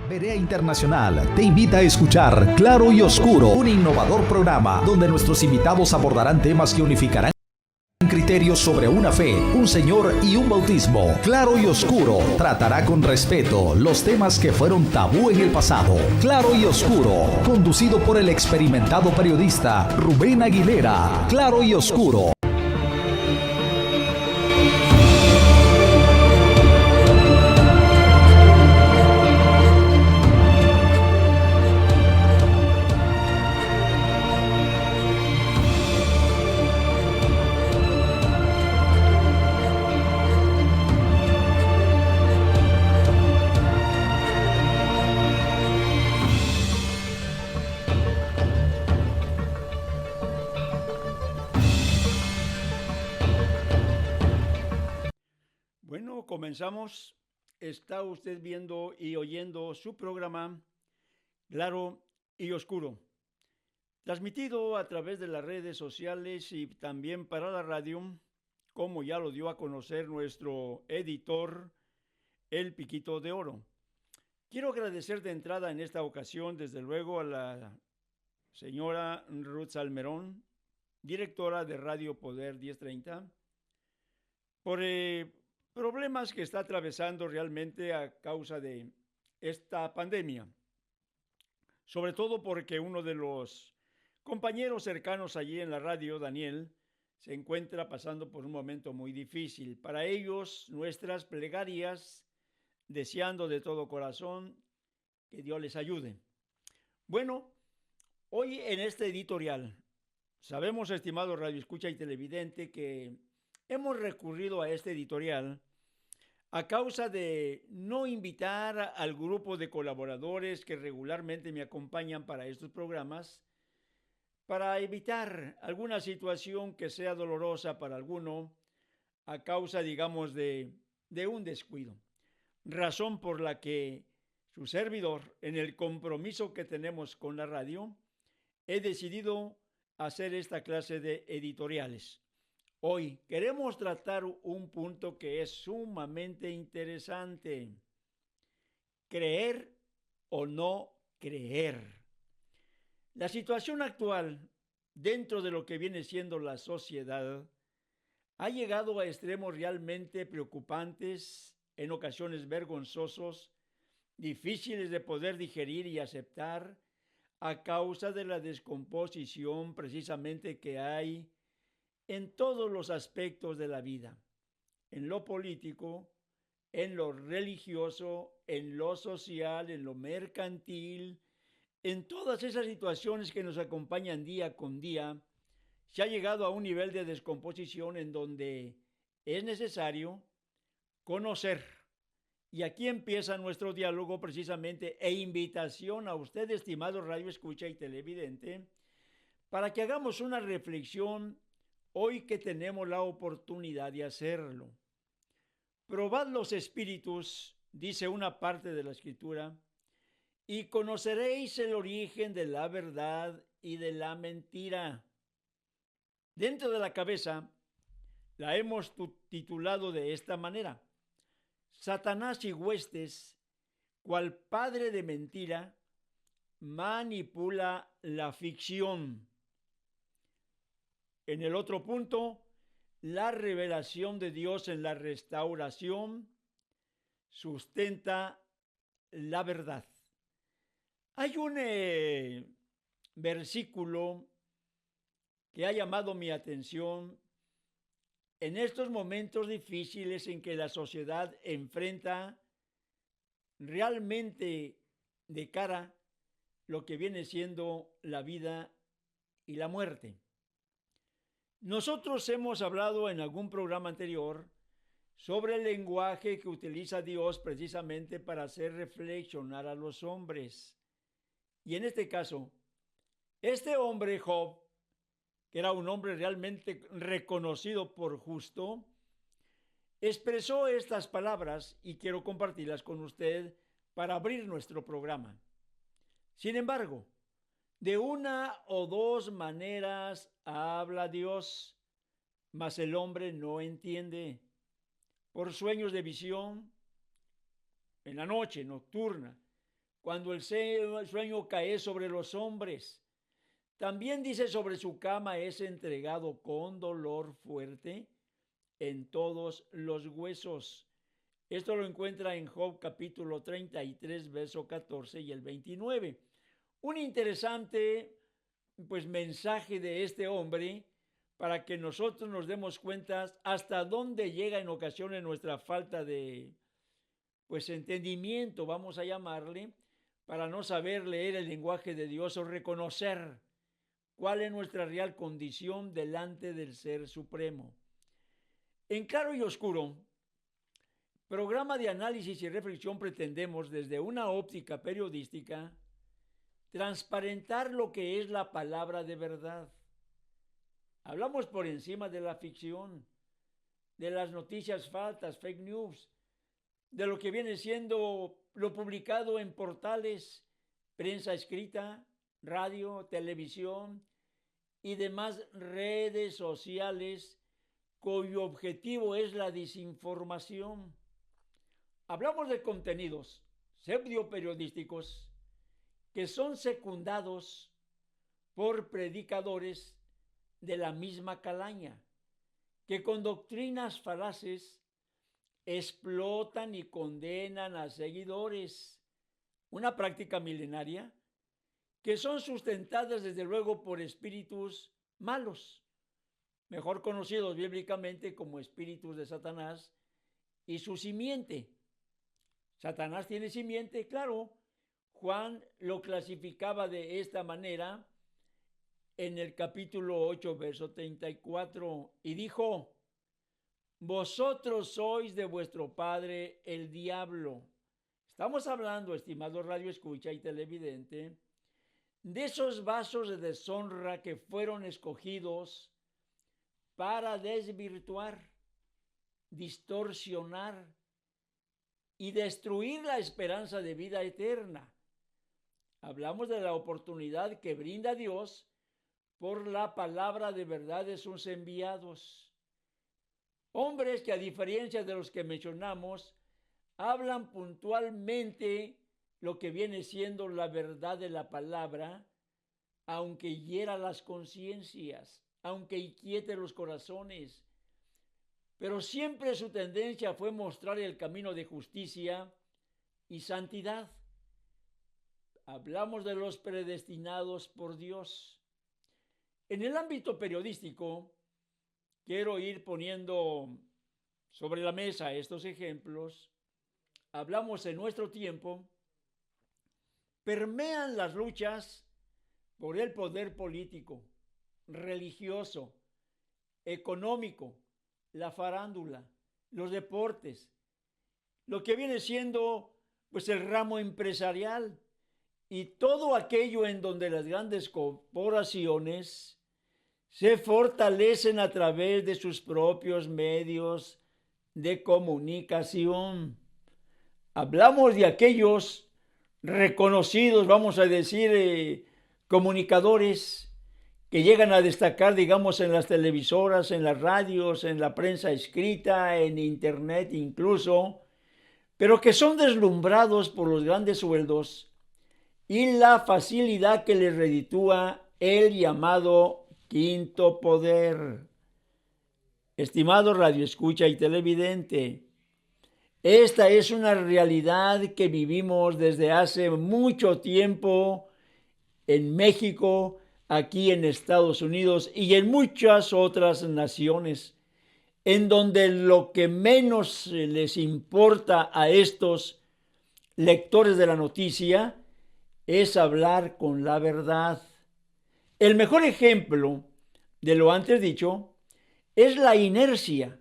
Berea Internacional te invita a escuchar Claro y Oscuro, un innovador programa donde nuestros invitados abordarán temas que unificarán criterios sobre una fe, un Señor y un bautismo. Claro y Oscuro tratará con respeto los temas que fueron tabú en el pasado. Claro y Oscuro, conducido por el experimentado periodista Rubén Aguilera. Claro y Oscuro. Bueno, comenzamos. Está usted viendo y oyendo su programa Claro y Oscuro, transmitido a través de las redes sociales y también para la radio, como ya lo dio a conocer nuestro editor, El Piquito de Oro. Quiero agradecer de entrada en esta ocasión, desde luego, a la señora Ruth Salmerón, directora de Radio Poder 1030, por problemas que está atravesando realmente a causa de esta pandemia. Sobre todo porque uno de los compañeros cercanos allí en la radio, Daniel, se encuentra pasando por un momento muy difícil. Para ellos, nuestras plegarias, deseando de todo corazón que Dios les ayude. Bueno, hoy en este editorial, sabemos, estimado radio escucha y televidente, que hemos recurrido a este editorial a causa de no invitar al grupo de colaboradores que regularmente me acompañan para estos programas, para evitar alguna situación que sea dolorosa para alguno a causa, digamos, de un descuido. Razón por la que su servidor, en el compromiso que tenemos con la radio, he decidido hacer esta clase de editoriales. Hoy queremos tratar un punto que es sumamente interesante: creer o no creer. La situación actual, dentro de lo que viene siendo la sociedad, ha llegado a extremos realmente preocupantes, en ocasiones vergonzosos, difíciles de poder digerir y aceptar, a causa de la descomposición precisamente que hay en todos los aspectos de la vida, en lo político, en lo religioso, en lo social, en lo mercantil, en todas esas situaciones que nos acompañan día con día. Se ha llegado a un nivel de descomposición en donde es necesario conocer. Y aquí empieza nuestro diálogo precisamente e invitación a usted, estimado radio escucha y televidente, para que hagamos una reflexión hoy que tenemos la oportunidad de hacerlo. Probad los espíritus, dice una parte de la Escritura, y conoceréis el origen de la verdad y de la mentira. Dentro de la cabeza la hemos titulado de esta manera: Satanás y huestes, cual padre de mentira, manipula la ficción. En el otro punto, la revelación de Dios en la restauración sustenta la verdad. Hay un versículo que ha llamado mi atención en estos momentos difíciles en que la sociedad enfrenta realmente de cara lo que viene siendo la vida y la muerte. Nosotros hemos hablado en algún programa anterior sobre el lenguaje que utiliza Dios precisamente para hacer reflexionar a los hombres. Y en este caso, este hombre Job, que era un hombre realmente reconocido por justo, expresó estas palabras y quiero compartirlas con usted para abrir nuestro programa. Sin embargo, de una o dos maneras habla Dios, mas el hombre no entiende. Por sueños de visión, en la noche nocturna, cuando el sueño cae sobre los hombres. También dice, sobre su cama es entregado con dolor fuerte en todos los huesos. Esto lo encuentra en Job capítulo 33, verso 14 y el 29. Un interesante mensaje de este hombre para que nosotros nos demos cuenta hasta dónde llega en ocasiones nuestra falta de entendimiento, vamos a llamarle, para no saber leer el lenguaje de Dios o reconocer cuál es nuestra real condición delante del Ser Supremo. En Claro y Oscuro, programa de análisis y reflexión, pretendemos desde una óptica periodística transparentar lo que es la palabra de verdad. Hablamos por encima de la ficción, de las noticias falsas, fake news, de lo que viene siendo lo publicado en portales, prensa escrita, radio, televisión y demás redes sociales cuyo objetivo es la desinformación. Hablamos de contenidos pseudo-periodísticos que son secundados por predicadores de la misma calaña, que con doctrinas falaces explotan y condenan a seguidores, una práctica milenaria que son sustentadas desde luego por espíritus malos, mejor conocidos bíblicamente como espíritus de Satanás y su simiente. Satanás tiene simiente, claro. Juan lo clasificaba de esta manera en el capítulo 8, verso 34, y dijo: vosotros sois de vuestro padre el diablo. Estamos hablando, estimado radio escucha y televidente, de esos vasos de deshonra que fueron escogidos para desvirtuar, distorsionar y destruir la esperanza de vida eterna. Hablamos de la oportunidad que brinda Dios por la palabra de verdad de sus enviados. Hombres que, a diferencia de los que mencionamos, hablan puntualmente lo que viene siendo la verdad de la palabra, aunque hiera las conciencias, aunque inquiete los corazones. Pero siempre su tendencia fue mostrar el camino de justicia y santidad. Hablamos de los predestinados por Dios. En el ámbito periodístico, quiero ir poniendo sobre la mesa estos ejemplos. Hablamos en nuestro tiempo, permean las luchas por el poder político, religioso, económico, la farándula, los deportes, lo que viene siendo el ramo empresarial y todo aquello en donde las grandes corporaciones se fortalecen a través de sus propios medios de comunicación. Hablamos de aquellos reconocidos, vamos a decir, comunicadores que llegan a destacar, digamos, en las televisoras, en las radios, en la prensa escrita, en internet incluso, pero que son deslumbrados por los grandes sueldos y la facilidad que les reditúa el llamado quinto poder. Estimado radioescucha y televidente, esta es una realidad que vivimos desde hace mucho tiempo en México, aquí en Estados Unidos y en muchas otras naciones, en donde lo que menos les importa a estos lectores de la noticia es hablar con la verdad. El mejor ejemplo de lo antes dicho es la inercia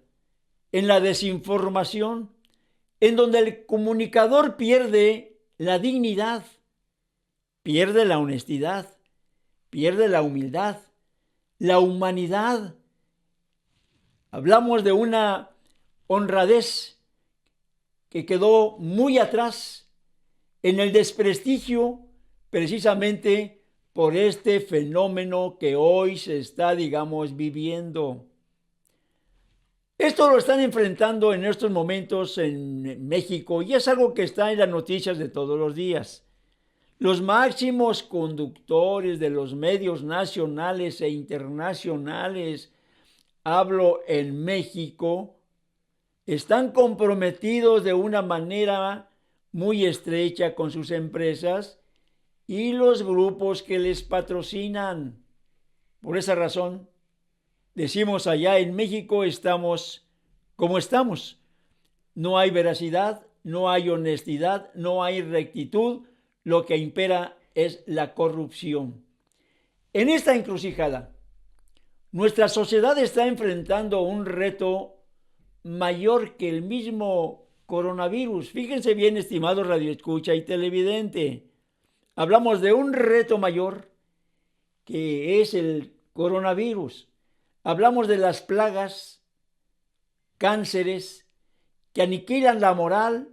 en la desinformación, en donde el comunicador pierde la dignidad, pierde la honestidad, pierde la humildad, la humanidad. Hablamos de una honradez que quedó muy atrás en el desprestigio precisamente por este fenómeno que hoy se está, viviendo. Esto lo están enfrentando en estos momentos en México y es algo que está en las noticias de todos los días. Los máximos conductores de los medios nacionales e internacionales, hablo en México, están comprometidos de una manera muy estrecha con sus empresas y los grupos que les patrocinan. Por esa razón, decimos allá en México estamos como estamos. No hay veracidad, no hay honestidad, no hay rectitud. Lo que impera es la corrupción. En esta encrucijada, nuestra sociedad está enfrentando un reto mayor que el mismo coronavirus. Fíjense bien, estimados radioescucha y televidente. Hablamos de un reto mayor que es el coronavirus. Hablamos de las plagas, cánceres, que aniquilan la moral,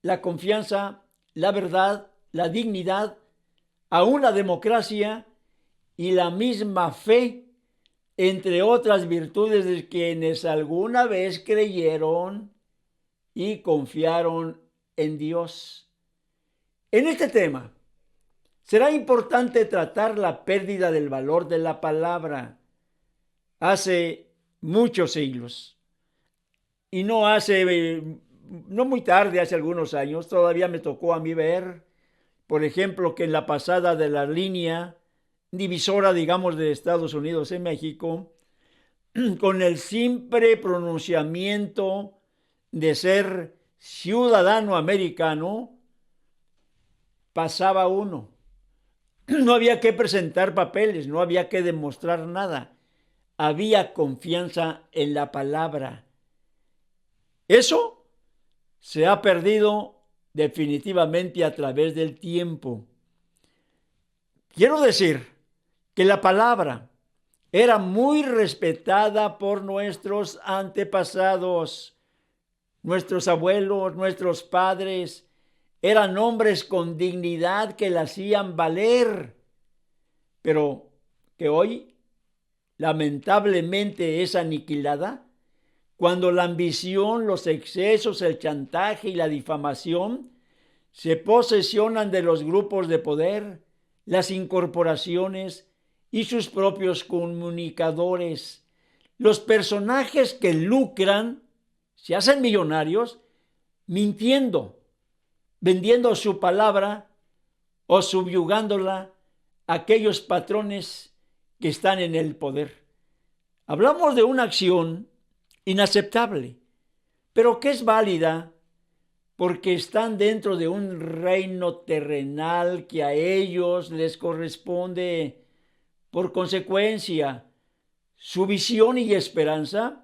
la confianza, la verdad, la dignidad, aún la democracia y la misma fe, entre otras virtudes de quienes alguna vez creyeron y confiaron en Dios. En este tema, será importante tratar la pérdida del valor de la palabra. Hace muchos siglos, y no muy tarde, hace algunos años, todavía me tocó a mí ver, por ejemplo, que en la pasada de la línea divisora, digamos, de Estados Unidos en México, con el simple pronunciamiento de ser ciudadano americano, pasaba uno. No había que presentar papeles, no había que demostrar nada. Había confianza en la palabra. Eso se ha perdido definitivamente a través del tiempo. Quiero decir que la palabra era muy respetada por nuestros antepasados, nuestros abuelos, nuestros padres. Eran hombres con dignidad que la hacían valer, pero que hoy lamentablemente es aniquilada cuando la ambición, los excesos, el chantaje y la difamación se posesionan de los grupos de poder, las incorporaciones y sus propios comunicadores. Los personajes que lucran se hacen millonarios mintiendo, vendiendo su palabra o subyugándola a aquellos patrones que están en el poder. Hablamos de una acción inaceptable, pero que es válida porque están dentro de un reino terrenal que a ellos les corresponde. Por consecuencia, su visión y esperanza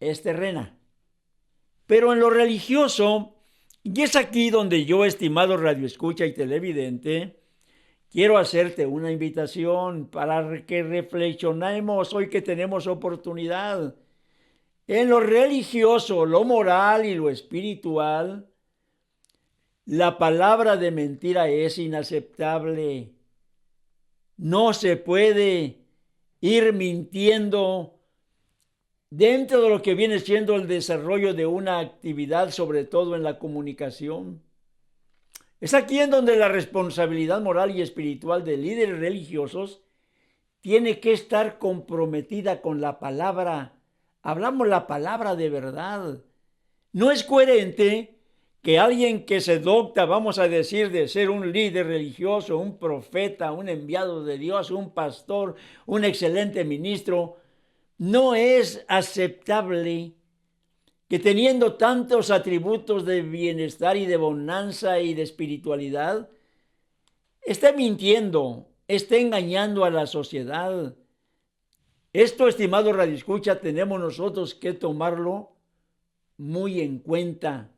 es terrena. Pero en lo religioso, y es aquí donde yo, estimado radioescucha y televidente, quiero hacerte una invitación para que reflexionemos hoy que tenemos oportunidad. En lo religioso, lo moral y lo espiritual, la palabra de mentira es inaceptable. No se puede ir mintiendo dentro de lo que viene siendo el desarrollo de una actividad, sobre todo en la comunicación. Es aquí en donde la responsabilidad moral y espiritual de líderes religiosos tiene que estar comprometida con la palabra. Hablamos la palabra de verdad. No es coherente que alguien que se docta, vamos a decir, de ser un líder religioso, un profeta, un enviado de Dios, un pastor, un excelente ministro, no es aceptable que teniendo tantos atributos de bienestar y de bonanza y de espiritualidad, esté mintiendo, esté engañando a la sociedad. Esto, estimado radioescucha, tenemos nosotros que tomarlo muy en cuenta.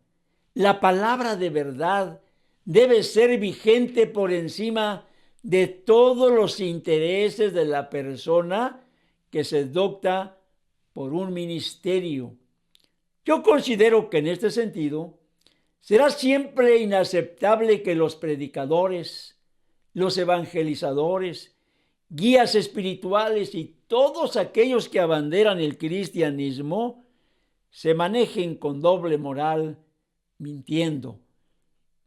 La palabra de verdad debe ser vigente por encima de todos los intereses de la persona que se docta por un ministerio. Yo considero que en este sentido será siempre inaceptable que los predicadores, los evangelizadores, guías espirituales y todos aquellos que abanderan el cristianismo se manejen con doble moral, mintiendo.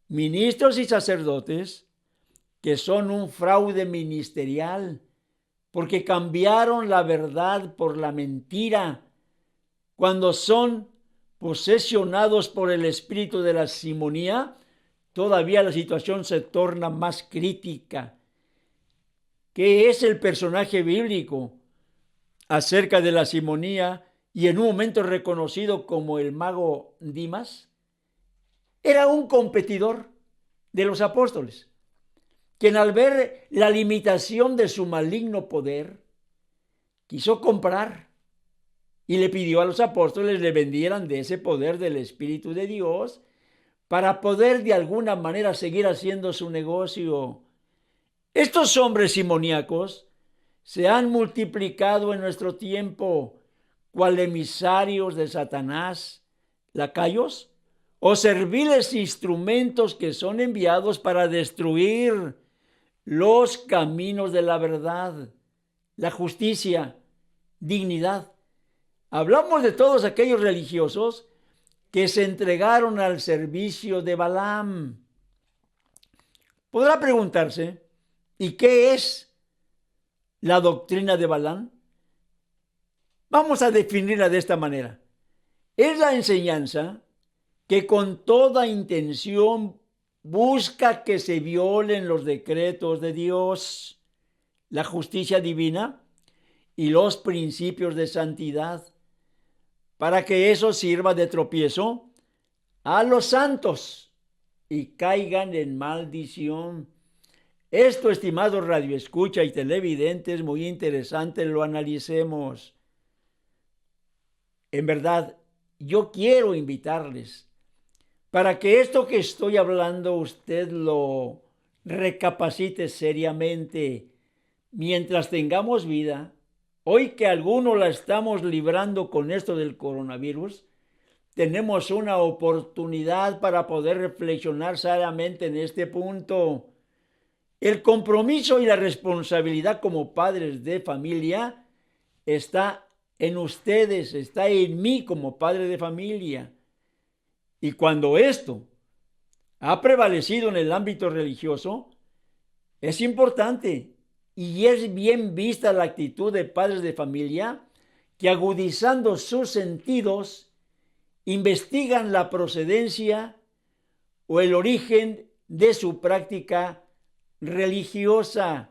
Ministros y sacerdotes que son un fraude ministerial, porque cambiaron la verdad por la mentira. Cuando son posesionados por el espíritu de la simonía, todavía la situación se torna más crítica. ¿Qué es el personaje bíblico acerca de la simonía y en un momento reconocido como el mago Dimas? Era un competidor de los apóstoles, quien al ver la limitación de su maligno poder, quiso comprar y le pidió a los apóstoles le vendieran de ese poder del Espíritu de Dios para poder de alguna manera seguir haciendo su negocio. Estos hombres simoníacos se han multiplicado en nuestro tiempo, cual emisarios de Satanás, lacayos o serviles instrumentos que son enviados para destruir los caminos de la verdad, la justicia, dignidad. Hablamos de todos aquellos religiosos que se entregaron al servicio de Balaam. Podrá preguntarse, ¿y qué es la doctrina de Balaam? Vamos a definirla de esta manera. Es la enseñanza que con toda intención busca que se violen los decretos de Dios, la justicia divina y los principios de santidad, para que eso sirva de tropiezo a los santos y caigan en maldición. Esto, estimados radioescucha y televidentes, muy interesante, lo analicemos. En verdad, yo quiero invitarles para que esto que estoy hablando usted lo recapacite seriamente mientras tengamos vida. Hoy que algunos la estamos librando con esto del coronavirus, tenemos una oportunidad para poder reflexionar seriamente en este punto. El compromiso y la responsabilidad como padres de familia está en ustedes, está en mí como padre de familia. Y cuando esto ha prevalecido en el ámbito religioso, es importante y es bien vista la actitud de padres de familia que, agudizando sus sentidos, investigan la procedencia o el origen de su práctica religiosa.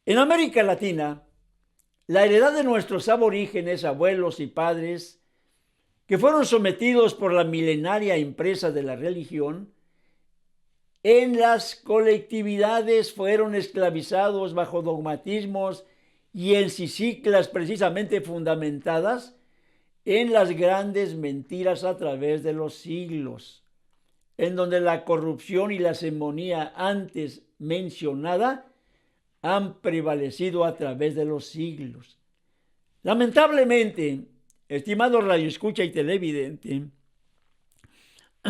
En América Latina, la heredad de nuestros aborígenes, abuelos y padres, que fueron sometidos por la milenaria empresa de la religión, en las colectividades fueron esclavizados bajo dogmatismos y en ciclas precisamente fundamentadas en las grandes mentiras a través de los siglos, en donde la corrupción y la simonía antes mencionada han prevalecido a través de los siglos. Lamentablemente, estimado radioescucha y televidente,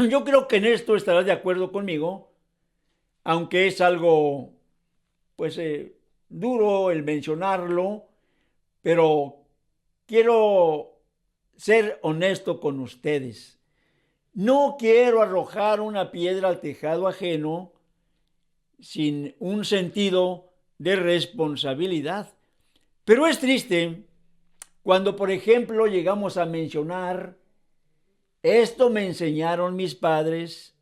yo creo que en esto estarás de acuerdo conmigo, aunque es algo duro el mencionarlo, pero quiero ser honesto con ustedes. No quiero arrojar una piedra al tejado ajeno sin un sentido de responsabilidad. Pero es triste cuando, por ejemplo, llegamos a mencionar: esto me enseñaron mis padres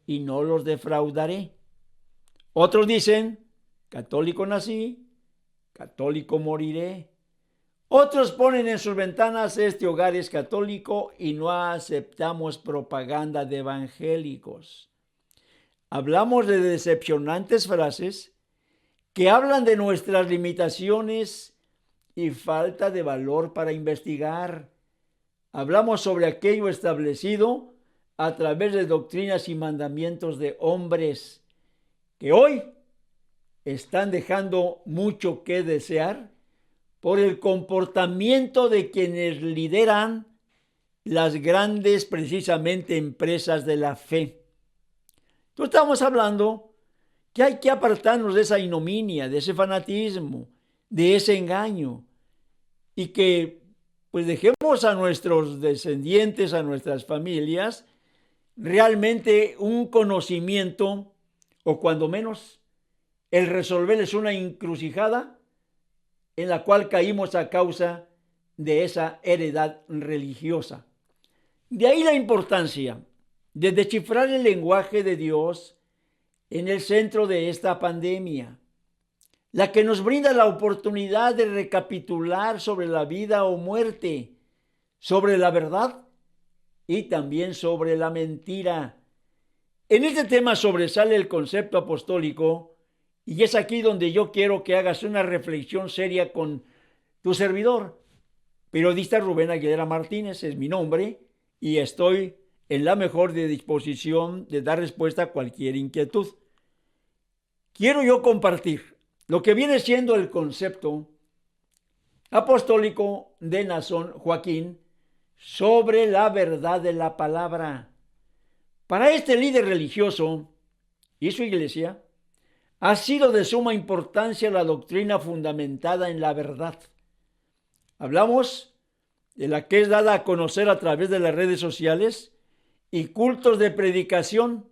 y no los defraudaré. Otros dicen: católico nací, católico moriré. Otros ponen en sus ventanas: este hogar es católico y no aceptamos propaganda de evangélicos. Hablamos de decepcionantes frases que hablan de nuestras limitaciones y falta de valor para investigar. Hablamos sobre aquello establecido a través de doctrinas y mandamientos de hombres que hoy están dejando mucho que desear por el comportamiento de quienes lideran las grandes, precisamente, empresas de la fe. Entonces estamos hablando que hay que apartarnos de esa ignominia, de ese fanatismo, de ese engaño, y que dejemos a nuestros descendientes, a nuestras familias, realmente un conocimiento, o cuando menos el resolverles una encrucijada en la cual caímos a causa de esa heredad religiosa. De ahí la importancia de descifrar el lenguaje de Dios en el centro de esta pandemia, la que nos brinda la oportunidad de recapitular sobre la vida o muerte, sobre la verdad y también sobre la mentira. En este tema sobresale el concepto apostólico y es aquí donde yo quiero que hagas una reflexión seria con tu servidor. Periodista Rubén Aguilera Martínez es mi nombre y estoy en la mejor disposición de dar respuesta a cualquier inquietud. Quiero yo compartir lo que viene siendo el concepto apostólico de Nazón Joaquín sobre la verdad de la palabra. Para este líder religioso y su iglesia, ha sido de suma importancia la doctrina fundamentada en la verdad. Hablamos de la que es dada a conocer a través de las redes sociales y cultos de predicación,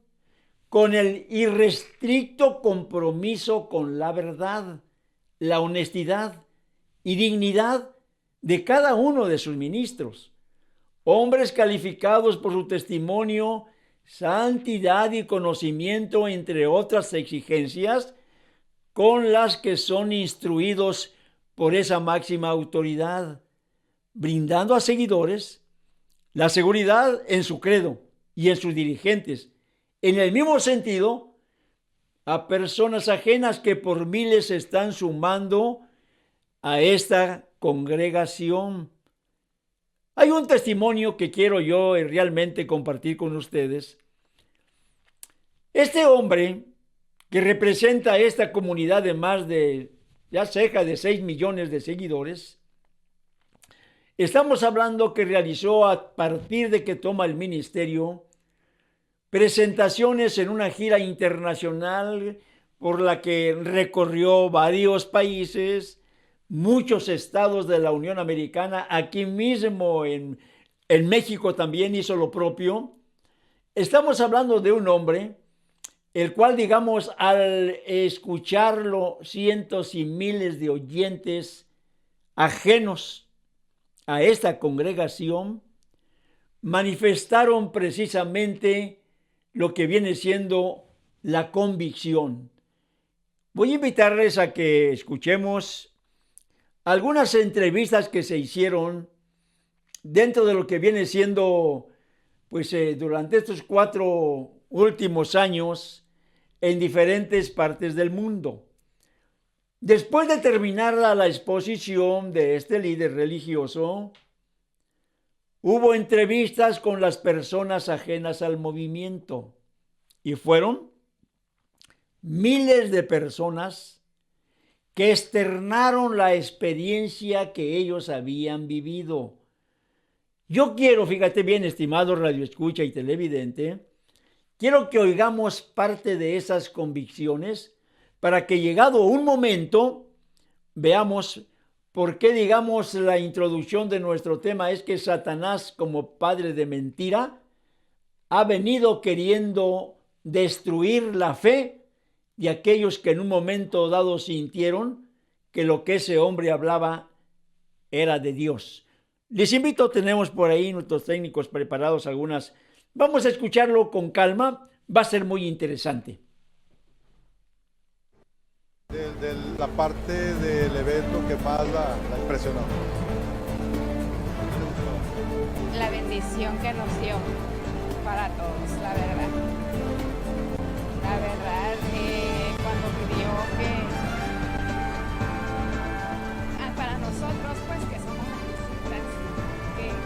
con el irrestricto compromiso con la verdad, la honestidad y dignidad de cada uno de sus ministros. Hombres calificados por su testimonio, santidad y conocimiento, entre otras exigencias, con las que son instruidos por esa máxima autoridad, brindando a seguidores la seguridad en su credo y en sus dirigentes. En el mismo sentido, a personas ajenas que por miles se están sumando a esta congregación. Hay un testimonio que quiero yo realmente compartir con ustedes. Este hombre que representa a esta comunidad de más de, ya cerca de 6 millones de seguidores, estamos hablando que realizó a partir de que toma el ministerio presentaciones en una gira internacional por la que recorrió varios países, muchos estados de la Unión Americana, aquí mismo en México también hizo lo propio. Estamos hablando de un hombre, el cual, digamos, al escucharlo, cientos y miles de oyentes ajenos a esta congregación manifestaron precisamente lo que viene siendo la convicción. Voy a invitarles a que escuchemos algunas entrevistas que se hicieron dentro de lo que viene siendo, durante estos 4 últimos años en diferentes partes del mundo. Después de terminar la exposición de este líder religioso, hubo entrevistas con las personas ajenas al movimiento y fueron miles de personas que externaron la experiencia que ellos habían vivido. Yo quiero, fíjate bien, estimado radioescucha y televidente, quiero que oigamos parte de esas convicciones para que, llegado un momento, veamos por qué, digamos, la introducción de nuestro tema es que Satanás, como padre de mentira, ha venido queriendo destruir la fe de aquellos que en un momento dado sintieron que lo que ese hombre hablaba era de Dios. Les invito, tenemos por ahí nuestros técnicos preparados algunas. Vamos a escucharlo con calma, va a ser muy interesante. De la parte del evento que más la impresionó. La bendición que nos dio para todos, la verdad. La verdad, cuando pidió que para nosotros, pues que somos artistas,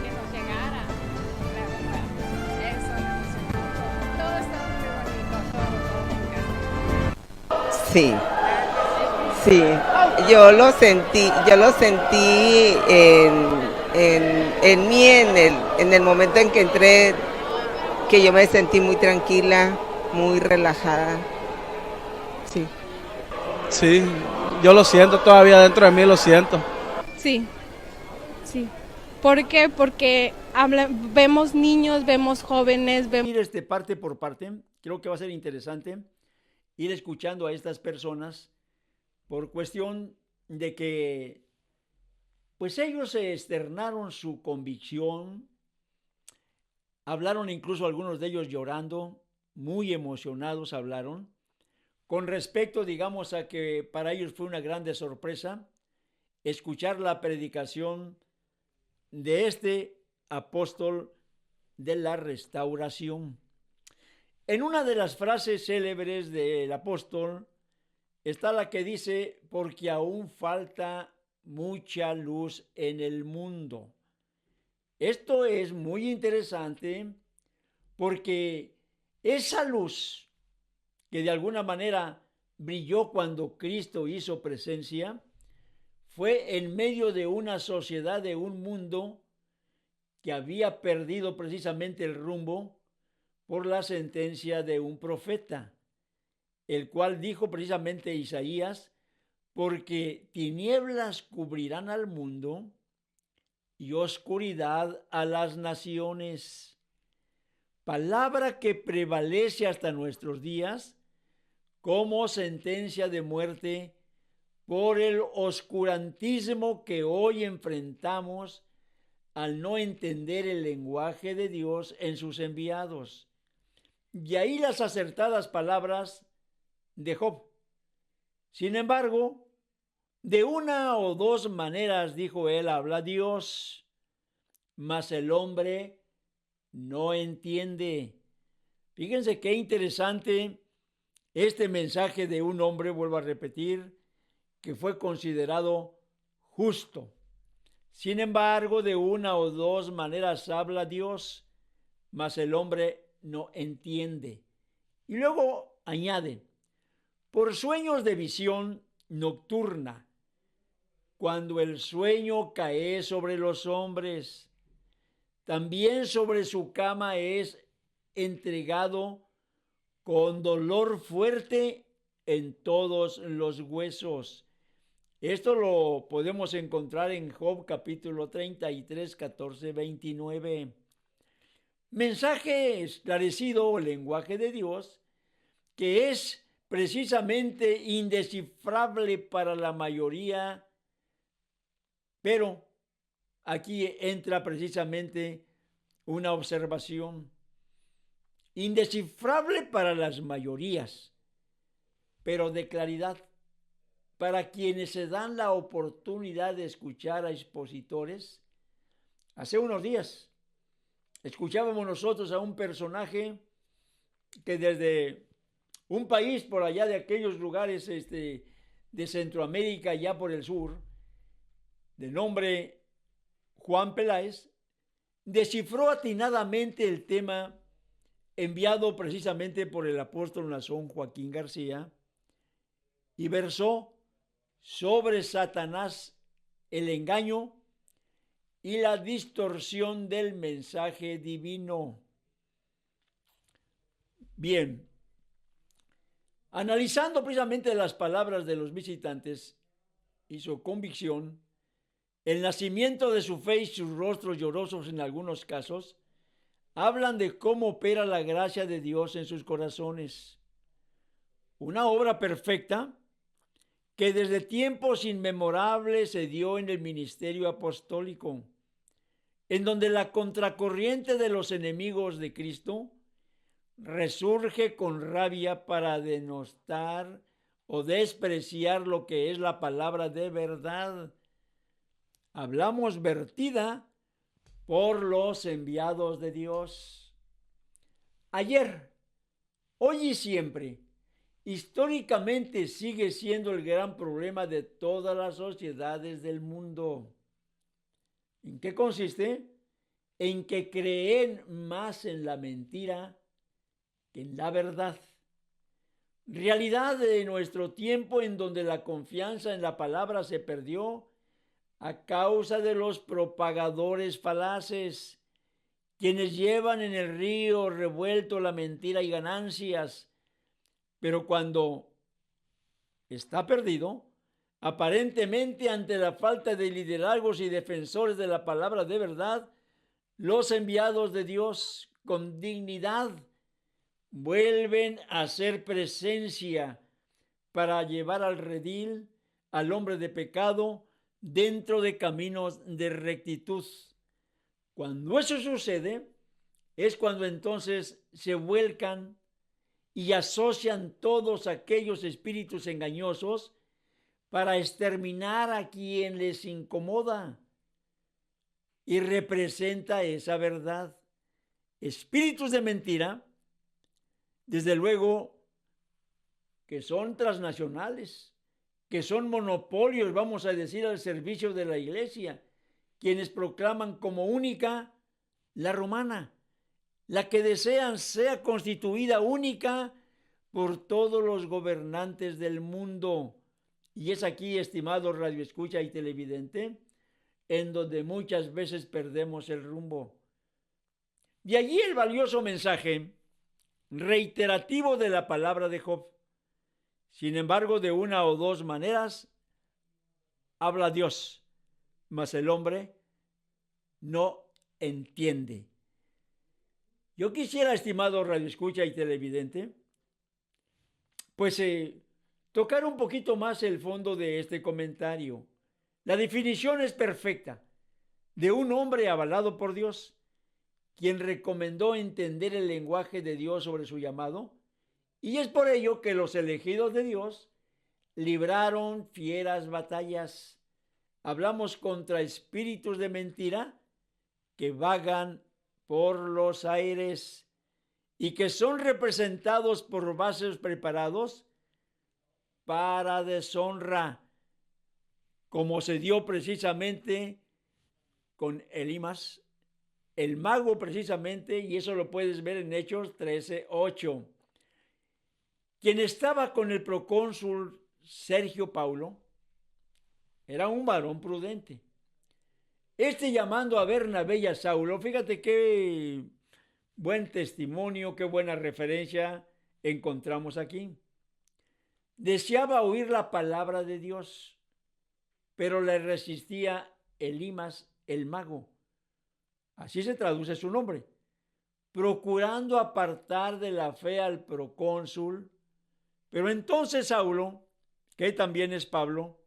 que nos llegara, la verdad, eso me emocionó. Todo está muy bonito, todo me encanta. Sí. Sí, yo lo sentí en mí, en el momento en que entré, que yo me sentí muy tranquila, muy relajada. Sí. Sí, yo lo siento todavía dentro de mí, lo siento. Sí, sí. ¿Por qué? Porque vemos niños, vemos jóvenes, Ir parte por parte, creo que va a ser interesante. ir escuchando a estas personas por cuestión de que pues ellos se externaron su convicción, hablaron incluso algunos de ellos llorando, muy emocionados hablaron, con respecto, digamos, a que para ellos fue una grande sorpresa escuchar la predicación de este apóstol de la restauración. En una de las frases célebres del apóstol está la que dice, porque aún falta mucha luz en el mundo. Esto es muy interesante porque esa luz que de alguna manera brilló cuando Cristo hizo presencia, fue en medio de una sociedad, de un mundo que había perdido precisamente el rumbo por la sentencia de un profeta, el cual dijo precisamente Isaías, porque tinieblas cubrirán al mundo y oscuridad a las naciones. Palabra que prevalece hasta nuestros días como sentencia de muerte por el oscurantismo que hoy enfrentamos al no entender el lenguaje de Dios en sus enviados. Y ahí las acertadas palabras de Job. Sin embargo, de una o dos maneras, dijo él, habla Dios, mas el hombre no entiende. Fíjense qué interesante este mensaje de un hombre, vuelvo a repetir, que fue considerado justo. Sin embargo, de una o dos maneras habla Dios, mas el hombre no entiende. Y luego añade, por sueños de visión nocturna, cuando el sueño cae sobre los hombres, también sobre su cama es entregado con dolor fuerte en todos los huesos. Esto lo podemos encontrar en Job capítulo 33, 14, 29. Mensaje esclarecido, lenguaje de Dios, que es precisamente indescifrable para la mayoría, pero aquí entra precisamente una observación. Indescifrable para las mayorías, pero de claridad para quienes se dan la oportunidad de escuchar a expositores. Hace unos días escuchábamos nosotros a un personaje que desde un país por allá de aquellos lugares de Centroamérica, ya por el sur, de nombre Juan Peláez, descifró atinadamente el tema enviado precisamente por el apóstol Nazón Joaquín García y versó sobre Satanás el engaño y la distorsión del mensaje divino. Bien, analizando precisamente las palabras de los visitantes y su convicción, el nacimiento de su fe y sus rostros llorosos en algunos casos, hablan de cómo opera la gracia de Dios en sus corazones. Una obra perfecta que desde tiempos inmemorables se dio en el ministerio apostólico, en donde la contracorriente de los enemigos de Cristo resurge con rabia para denostar o despreciar lo que es la palabra de verdad. Hablamos vertida por los enviados de Dios. Ayer, hoy y siempre, históricamente sigue siendo el gran problema de todas las sociedades del mundo. ¿En qué consiste? En que creen más en la mentira que en la verdad. Realidad de nuestro tiempo en donde la confianza en la palabra se perdió a causa de los propagadores falaces, quienes llevan en el río revuelto la mentira y ganancias, pero cuando está perdido, aparentemente ante la falta de liderazgos y defensores de la palabra de verdad, los enviados de Dios con dignidad vuelven a ser presencia para llevar al redil al hombre de pecado dentro de caminos de rectitud. Cuando eso sucede, es cuando entonces se vuelcan y asocian todos aquellos espíritus engañosos para exterminar a quien les incomoda y representa esa verdad. Espíritus de mentira, desde luego, que son transnacionales, que son monopolios, vamos a decir, al servicio de la iglesia, quienes proclaman como única la romana, la que desean sea constituida única por todos los gobernantes del mundo. Y es aquí, estimado radioescucha y televidente, en donde muchas veces perdemos el rumbo. De allí el valioso mensaje reiterativo de la palabra de Job. Sin embargo, de una o dos maneras habla Dios, mas el hombre no entiende. Yo quisiera, estimado radioescucha y televidente, pues tocar un poquito más el fondo de este comentario. La definición es perfecta de un hombre avalado por Dios, quien recomendó entender el lenguaje de Dios sobre su llamado, y es por ello que los elegidos de Dios libraron fieras batallas. Hablamos contra espíritus de mentira que vagan por los aires y que son representados por vasos preparados para deshonra, como se dio precisamente con Elimas, el mago precisamente, y eso lo puedes ver en Hechos 13:8. Quien estaba con el procónsul Sergio Paulo era un varón prudente. Llamando a Bernabé y a Saulo, fíjate qué buen testimonio, qué buena referencia encontramos aquí. Deseaba oír la palabra de Dios, pero le resistía Elimas, el mago. Así se traduce su nombre. Procurando apartar de la fe al procónsul. Pero entonces Saulo, que también es Pablo,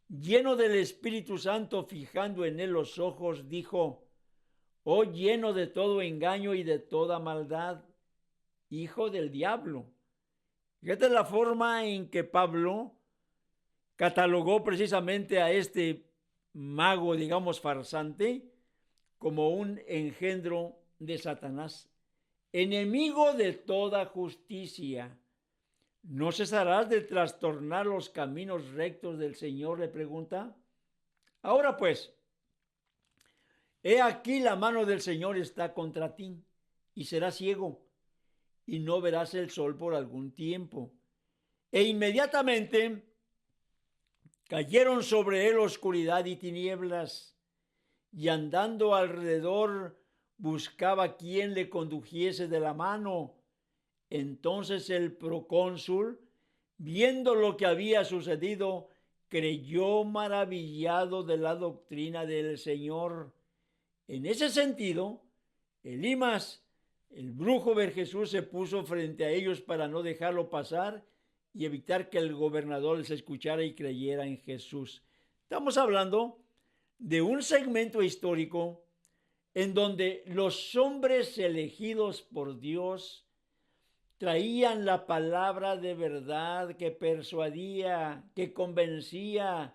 lleno del Espíritu Santo, fijando en él los ojos, dijo: oh, lleno de todo engaño y de toda maldad, hijo del diablo. Esta es la forma en que Pablo catalogó precisamente a este mago, digamos, farsante, como un engendro de Satanás, enemigo de toda justicia. ¿No cesarás de trastornar los caminos rectos del Señor?, le pregunta. Ahora pues, he aquí la mano del Señor está contra ti, y serás ciego, y no verás el sol por algún tiempo. E inmediatamente cayeron sobre él oscuridad y tinieblas, y andando alrededor buscaba quien le condujese de la mano. Entonces el procónsul, viendo lo que había sucedido, creyó maravillado de la doctrina del Señor. En ese sentido, Elimas, el brujo Jesús, se puso frente a ellos para no dejarlo pasar y evitar que el gobernador les escuchara y creyera en Jesús. Estamos hablando de un segmento histórico en donde los hombres elegidos por Dios traían la palabra de verdad que persuadía, que convencía,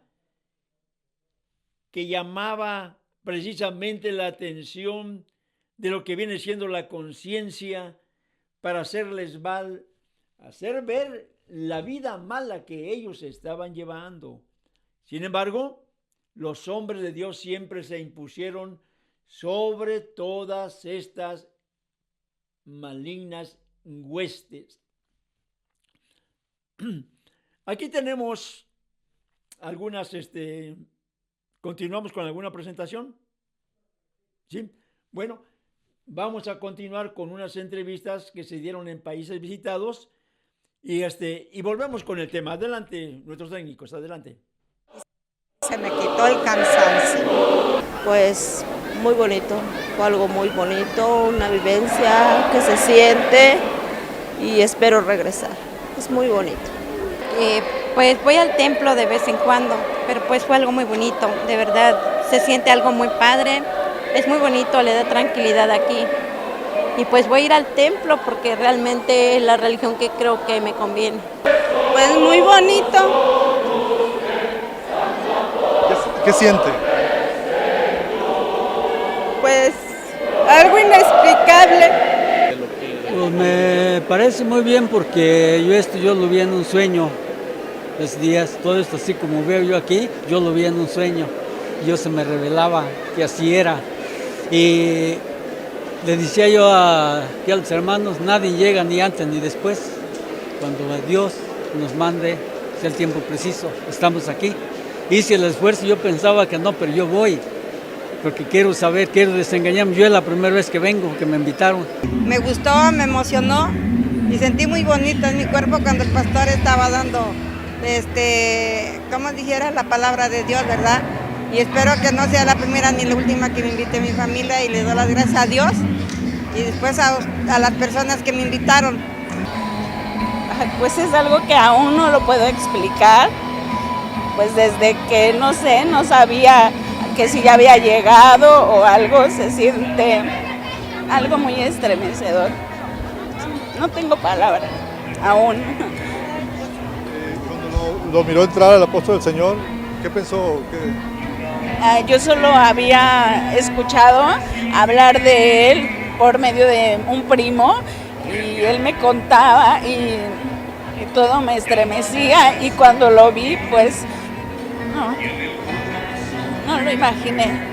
que llamaba precisamente la atención de lo que viene siendo la conciencia, para hacerles hacer ver la vida mala que ellos estaban llevando. Sin embargo, los hombres de Dios siempre se impusieron sobre todas estas malignas huestes. Aquí tenemos algunas, continuamos con alguna presentación. ¿Sí? Bueno, vamos a continuar con unas entrevistas que se dieron en países visitados y volvemos con el tema. Adelante, nuestros técnicos, adelante. Se me quitó el cansancio. Pues muy bonito, fue algo muy bonito, una vivencia que se siente y espero regresar. Es muy bonito. Pues voy al templo de vez en cuando, pero pues fue algo muy bonito, de verdad, se siente algo muy padre, es muy bonito, le da tranquilidad aquí. Y pues voy a ir al templo porque realmente es la religión que creo que me conviene. Pues muy bonito. ¿Qué siente? Pues algo inexplicable. Pues me parece muy bien porque yo lo vi en un sueño, los días, todo esto así como veo yo aquí, yo lo vi en un sueño, yo se me revelaba que así era. Y le decía yo aquí a los hermanos, nadie llega ni antes ni después, cuando Dios nos mande, sea el tiempo preciso, estamos aquí. Hice el esfuerzo, yo pensaba que no, pero yo voy, porque quiero saber, quiero desengañarme. Yo es la primera vez que vengo, que me invitaron. Me gustó, me emocionó y sentí muy bonito en mi cuerpo cuando el pastor estaba dando, como dijera, la palabra de Dios, ¿verdad? Y espero que no sea la primera ni la última que me invite mi familia y le doy las gracias a Dios y después a las personas que me invitaron. Pues es algo que aún no lo puedo explicar, pues desde que no sabía que si ya había llegado o algo, se siente algo muy estremecedor. No tengo palabras aún. Cuando lo miró entrar al apóstol del Señor, ¿qué pensó? Yo solo había escuchado hablar de él por medio de un primo y él me contaba y todo me estremecía y cuando lo vi pues no lo imaginé.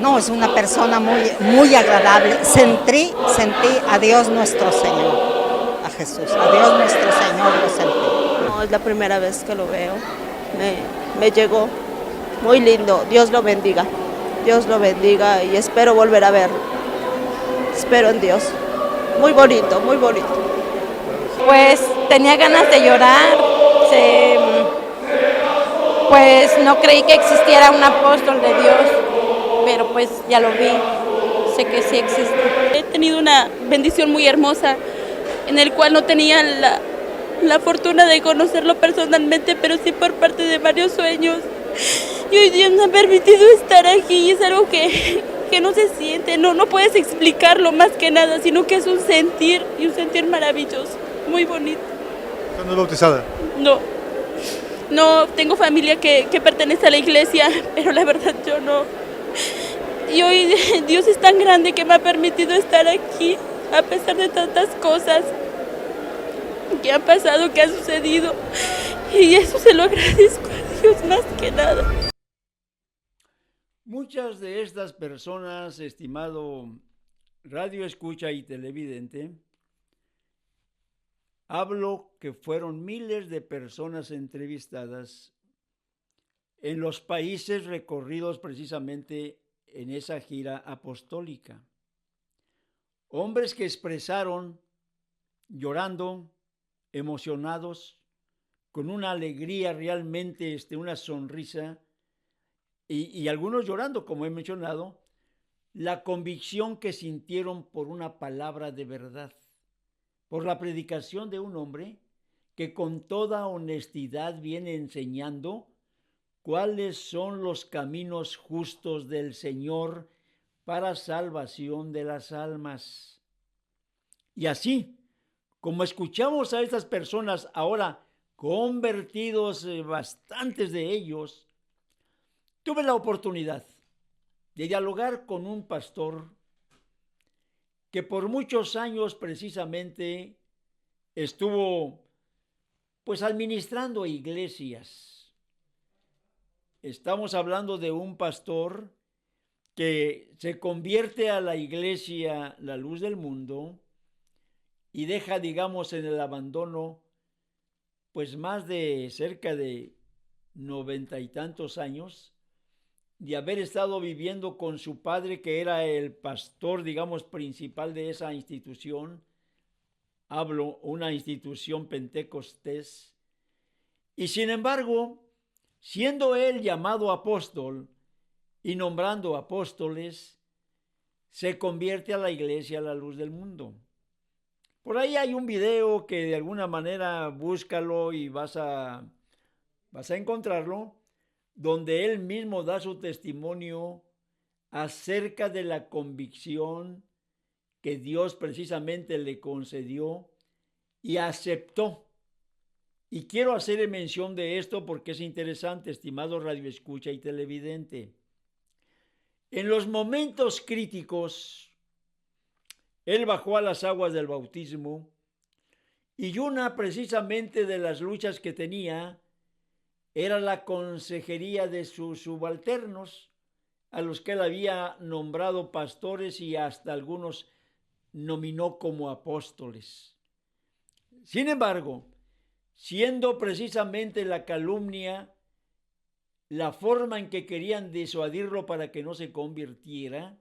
No, es una persona muy agradable. Sentí a Dios nuestro Señor, a Jesús, a Dios nuestro Señor lo sentí. No, es la primera vez que lo veo, me llegó. Muy lindo, Dios lo bendiga y espero volver a verlo. Espero en Dios. Muy bonito, muy bonito. Pues tenía ganas de llorar, pues no creí que existiera un apóstol de Dios, pero pues ya lo vi, sé que sí existe. He tenido una bendición muy hermosa, en el cual no tenía la fortuna de conocerlo personalmente, pero sí por parte de varios sueños. Y hoy Dios me ha permitido estar aquí y es algo que no se siente, no puedes explicarlo más que nada, sino que es un sentir y un sentir maravilloso, muy bonito. ¿Usted no es bautizada? No, tengo familia que pertenece a la iglesia, pero la verdad yo no. Y hoy Dios es tan grande que me ha permitido estar aquí, a pesar de tantas cosas que han pasado, que han sucedido. Y eso se lo agradezco a Dios más que nada. Muchas de estas personas, estimado radio escucha y televidente, hablo que fueron miles de personas entrevistadas en los países recorridos precisamente en esa gira apostólica. Hombres que expresaron llorando, emocionados, con una alegría realmente, una sonrisa, y algunos llorando, como he mencionado, la convicción que sintieron por una palabra de verdad, por la predicación de un hombre que con toda honestidad viene enseñando cuáles son los caminos justos del Señor para salvación de las almas. Y así, como escuchamos a estas personas ahora convertidos, bastantes de ellos, tuve la oportunidad de dialogar con un pastor que por muchos años precisamente estuvo pues administrando iglesias. Estamos hablando de un pastor que se convierte a la iglesia La Luz del Mundo y deja, digamos, en el abandono pues más de cerca de 90 y tantos años de haber estado viviendo con su padre, que era el pastor, digamos, principal de esa institución. Hablo una institución pentecostés. Y sin embargo, siendo él llamado apóstol y nombrando apóstoles, se convierte a la iglesia La Luz del Mundo. Por ahí hay un video que de alguna manera búscalo y vas a encontrarlo, donde él mismo da su testimonio acerca de la convicción que Dios precisamente le concedió y aceptó. Y quiero hacer mención de esto porque es interesante, estimado radioescucha y televidente. En los momentos críticos, él bajó a las aguas del bautismo y una precisamente de las luchas que tenía era la consejería de sus subalternos, a los que él había nombrado pastores y hasta algunos nominó como apóstoles. Sin embargo, siendo precisamente la calumnia la forma en que querían disuadirlo para que no se convirtiera,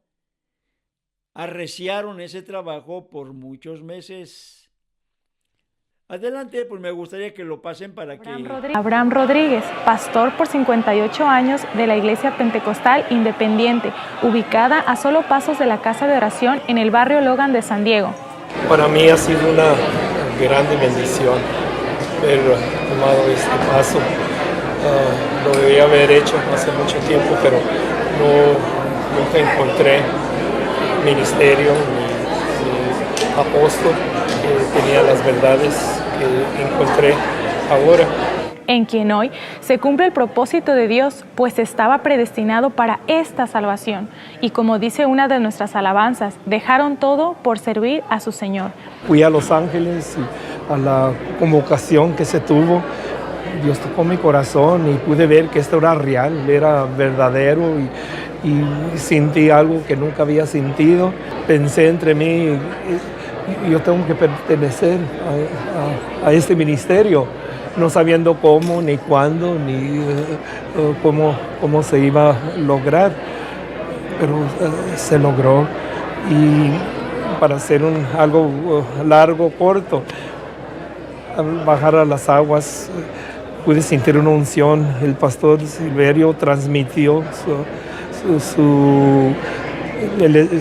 arreciaron ese trabajo por muchos meses. Adelante, pues me gustaría que lo pasen para que... Abraham Rodríguez, pastor por 58 años de la Iglesia Pentecostal Independiente, ubicada a solo pasos de la Casa de Oración en el barrio Logan de San Diego. Para mí ha sido una grande bendición haber tomado este paso. Lo debía haber hecho hace mucho tiempo, pero nunca encontré ministerio ni apóstol que tenía las verdades que encontré ahora. En quien hoy se cumple el propósito de Dios, pues estaba predestinado para esta salvación. Y como dice una de nuestras alabanzas, dejaron todo por servir a su Señor. Fui a Los Ángeles y a la convocación que se tuvo. Dios tocó mi corazón y pude ver que esto era real, era verdadero y sentí algo que nunca había sentido. Pensé entre mí, yo tengo que pertenecer a este ministerio, no sabiendo cómo, ni cuándo, ni cómo se iba a lograr, pero se logró. Y para hacer algo largo, corto, al bajar a las aguas, pude sentir una unción. El pastor Silverio transmitió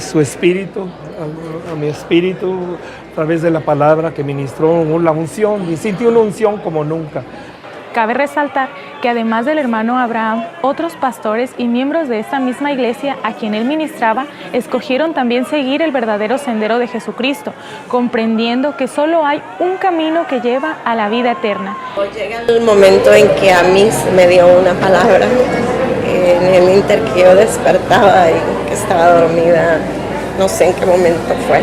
su espíritu a mi espíritu a través de la palabra que ministró la unción, y sentí una unción como nunca. Cabe resaltar que además del hermano Abraham, otros pastores y miembros de esta misma iglesia a quien él ministraba, escogieron también seguir el verdadero sendero de Jesucristo, comprendiendo que solo hay un camino que lleva a la vida eterna. Llega el momento en que a mí se me dio una palabra, en el inter que yo despertaba y que estaba dormida, no sé en qué momento fue,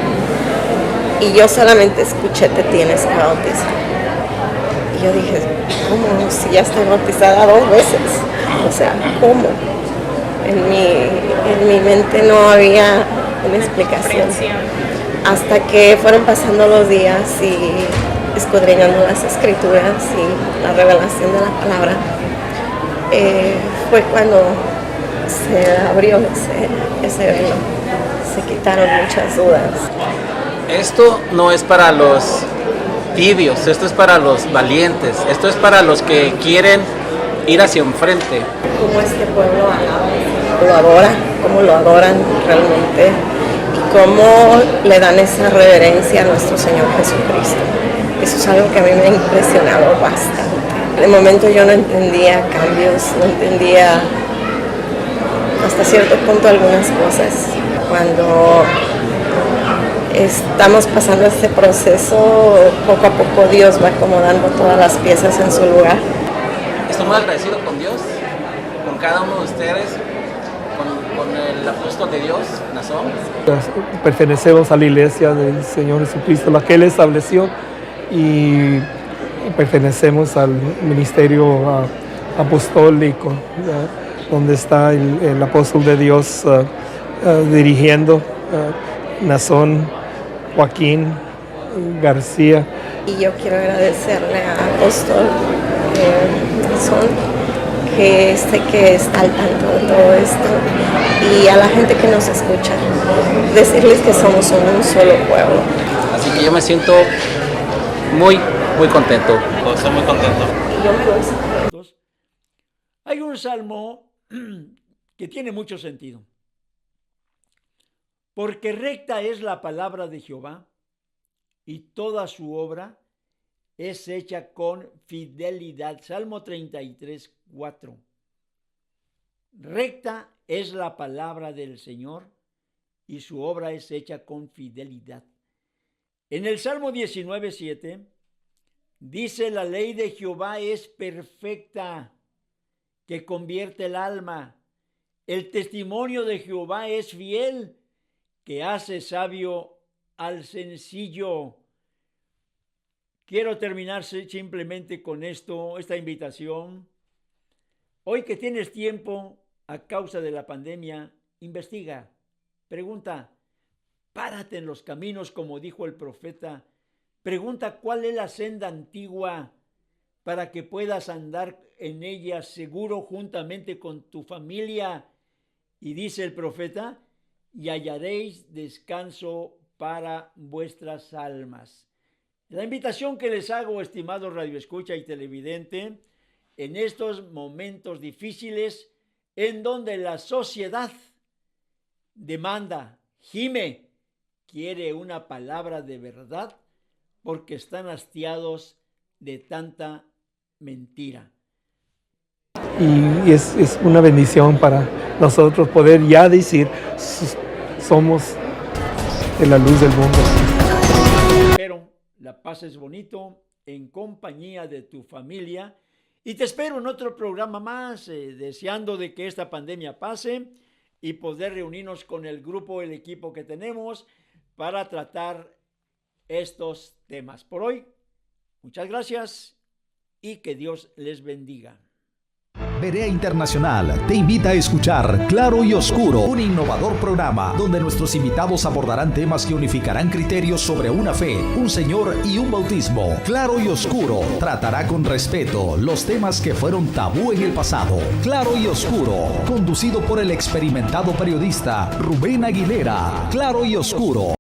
y yo solamente escuché: te tienes que bautizar. Y yo dije: ¿cómo? Si ya estoy bautizada 2 veces. O sea, ¿cómo? En mi mente no había una explicación. Hasta que fueron pasando los días y escudriñando las escrituras y la revelación de la palabra, fue cuando se abrió ese velo. Se quitaron muchas dudas. Esto no es para los tibios, esto es para los valientes, esto es para los que quieren ir hacia enfrente. Cómo este pueblo lo adora, cómo lo adoran realmente y cómo le dan esa reverencia a nuestro Señor Jesucristo. Eso es algo que a mí me ha impresionado bastante. De momento yo no entendía cambios, no entendía hasta cierto punto algunas cosas. Cuando estamos pasando este proceso, poco a poco Dios va acomodando todas las piezas en su lugar. Estoy muy agradecido con Dios, con cada uno de ustedes, con el apóstol de Dios, Nazón. Pertenecemos a la iglesia del Señor Jesucristo, la que Él estableció, y pertenecemos al ministerio apostólico, donde está el apóstol de Dios dirigiendo, Nazón Joaquín García. Y yo quiero agradecerle al apóstol Nazón, que está al tanto de todo esto, y a la gente que nos escucha, decirles que somos un solo pueblo. Así que yo me siento muy contento. Estoy muy contento. Yo me gozo. Hay un salmo que tiene mucho sentido. Porque recta es la palabra de Jehová y toda su obra es hecha con fidelidad. Salmo 33, 4. Recta es la palabra del Señor y su obra es hecha con fidelidad. En el Salmo 19, 7 dice: la ley de Jehová es perfecta, que convierte el alma. El testimonio de Jehová es fiel, que hace sabio al sencillo. Quiero terminar simplemente con esta invitación. Hoy que tienes tiempo a causa de la pandemia, investiga, pregunta, párate en los caminos como dijo el profeta, pregunta cuál es la senda antigua para que puedas andar en ella seguro juntamente con tu familia. Y dice el profeta, y hallaréis descanso para vuestras almas. La invitación que les hago, estimados radioescucha y televidente, en estos momentos difíciles en donde la sociedad demanda, gime, quiere una palabra de verdad porque están hastiados de tanta mentira. Y es una bendición para nosotros poder ya decir, somos de la luz del mundo. Pero la paz es bonito en compañía de tu familia y te espero en otro programa más, deseando de que esta pandemia pase y poder reunirnos con el grupo, el equipo que tenemos para tratar estos temas. Por hoy, muchas gracias y que Dios les bendiga. Berea Internacional te invita a escuchar Claro y Oscuro, un innovador programa donde nuestros invitados abordarán temas que unificarán criterios sobre una fe, un Señor y un bautismo. Claro y Oscuro tratará con respeto los temas que fueron tabú en el pasado. Claro y Oscuro, conducido por el experimentado periodista Rubén Aguilera. Claro y Oscuro.